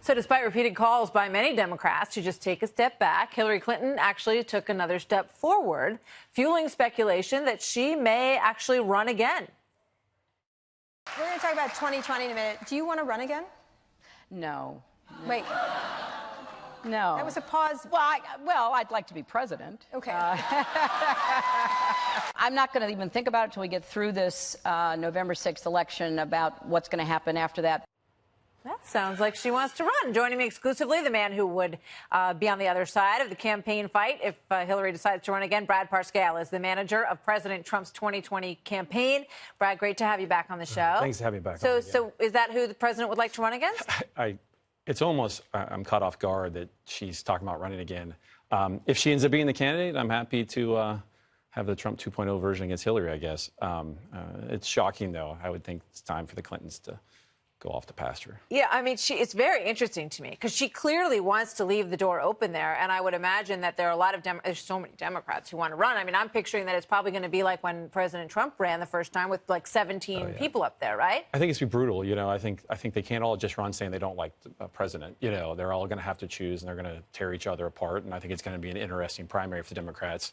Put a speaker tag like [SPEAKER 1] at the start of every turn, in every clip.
[SPEAKER 1] So despite repeated calls by many Democrats to just take a step back, Hillary Clinton actually took another step forward, fueling speculation that she may actually run again.
[SPEAKER 2] We're going to talk about 2020 in a minute. Do you want to run again?
[SPEAKER 3] No.
[SPEAKER 2] Wait.
[SPEAKER 3] No.
[SPEAKER 2] That was a pause.
[SPEAKER 3] Well, I'd like to be president.
[SPEAKER 2] Okay.
[SPEAKER 3] I'm not going to even think about it until we get through this November 6th election about what's going to happen after that.
[SPEAKER 1] That sounds like she wants to run. Joining me exclusively, the man who would be on the other side of the campaign fight if Hillary decides to run again, Brad Parscale is the manager of President Trump's 2020 campaign. Brad, great to have you back on the show.
[SPEAKER 4] Thanks for having me back.
[SPEAKER 1] So is that who the president would like to run against?
[SPEAKER 4] It's almost, I'm caught off guard that she's talking about running again. If she ends up being the candidate, I'm happy to have the Trump 2.0 version against Hillary, I guess. It's shocking, though. I would think it's time for the Clintons to go off the pasture.
[SPEAKER 1] Yeah, I mean, it's very interesting to me because she clearly wants to leave the door open there. And I would imagine that there are a lot of there's so many Democrats who want to run. I mean, I'm picturing that it's probably going to be like when President Trump ran the first time with like 17 people up there, right?
[SPEAKER 4] I think it's be brutal. You know, I think they can't all just run saying they don't like the president. You know, they're all going to have to choose and they're going to tear each other apart. And I think it's going to be an interesting primary for the Democrats.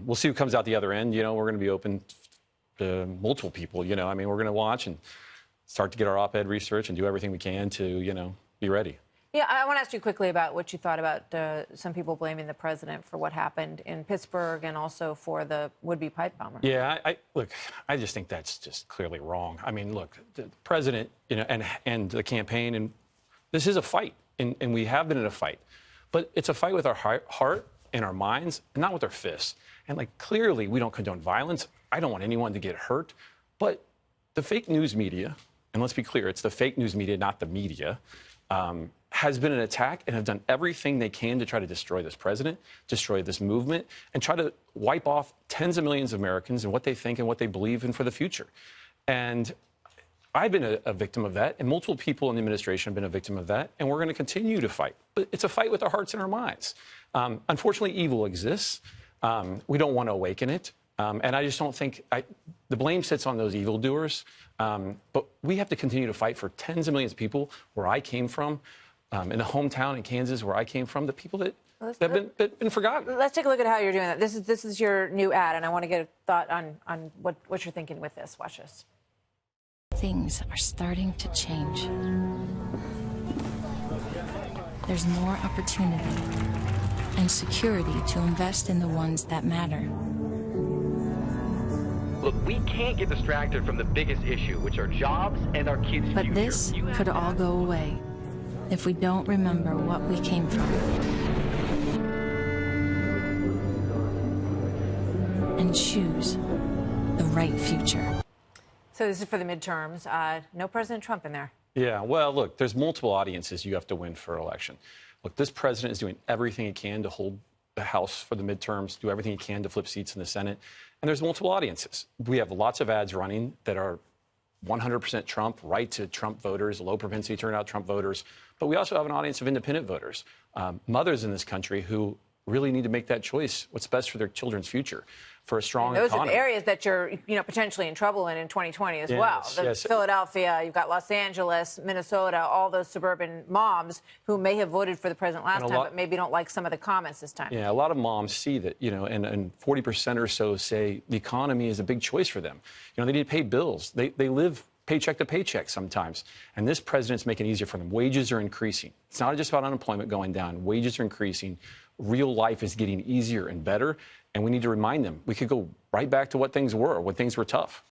[SPEAKER 4] We'll see who comes out the other end. You know, we're going to be open to multiple people. You know, I mean, we're going to watch and start to get our op-ed research and do everything we can to, you know, be ready.
[SPEAKER 1] Yeah, I want to ask you quickly about what you thought about some people blaming the president for what happened in Pittsburgh and also for the would-be pipe bomber.
[SPEAKER 4] Yeah, look, I just think that's just clearly wrong. I mean, look, the president, you know, and the campaign, and this is a fight, and we have been in a fight. But it's a fight with our heart and our minds, and not with our fists. And, like, clearly we don't condone violence. I don't want anyone to get hurt. But the fake news media, and let's be clear, it's the fake news media, not the media, has been an attack and have done everything they can to try to destroy this president, destroy this movement, and try to wipe off tens of millions of Americans and what they think and what they believe in for the future. And I've been a victim of that, and multiple people in the administration have been a victim of that, and we're going to continue to fight. But it's a fight with our hearts and our minds. Unfortunately, evil exists. We don't want to awaken it. And I just don't think the blame sits on those evildoers. But we have to continue to fight for tens of millions of people where I came from, in the hometown in Kansas where I came from, the people that have been forgotten.
[SPEAKER 1] Let's take a look at how you're doing that. This is your new ad, and I want to get a thought on what you're thinking with this. Watch this.
[SPEAKER 5] Things are starting to change. There's more opportunity and security to invest in the ones that matter.
[SPEAKER 6] Look, we can't get distracted from the biggest issue, which are jobs and our kids'
[SPEAKER 5] But
[SPEAKER 6] future.
[SPEAKER 5] this could all go away if we don't remember what we came from and choose the right future.
[SPEAKER 1] So this is for the midterms. No President Trump in there.
[SPEAKER 4] Yeah, well, look, there's multiple audiences you have to win for an election. Look, this president is doing everything he can to hold the House for the midterms, do everything he can to flip seats in the Senate. And there's multiple audiences. We have lots of ads running that are 100% Trump, right to Trump voters, low propensity turnout Trump voters. But we also have an audience of independent voters, mothers in this country who really need to make that choice, what's best for their children's future, for a strong
[SPEAKER 1] Those
[SPEAKER 4] economy.
[SPEAKER 1] are the areas that you're, potentially in trouble in 2020 as well.
[SPEAKER 4] Yes.
[SPEAKER 1] Philadelphia, you've got Los Angeles, Minnesota, all those suburban moms who may have voted for the president last time, but maybe don't like some of the comments this time.
[SPEAKER 4] Yeah, a lot of moms see that, and 40% or so say the economy is a big choice for them. They need to pay bills. They live paycheck to paycheck sometimes. And this president's making it easier for them. Wages are increasing. It's not just about unemployment going down. Wages are increasing. Real life is getting easier and better. And we need to remind them we could go right back to what things were when things were tough.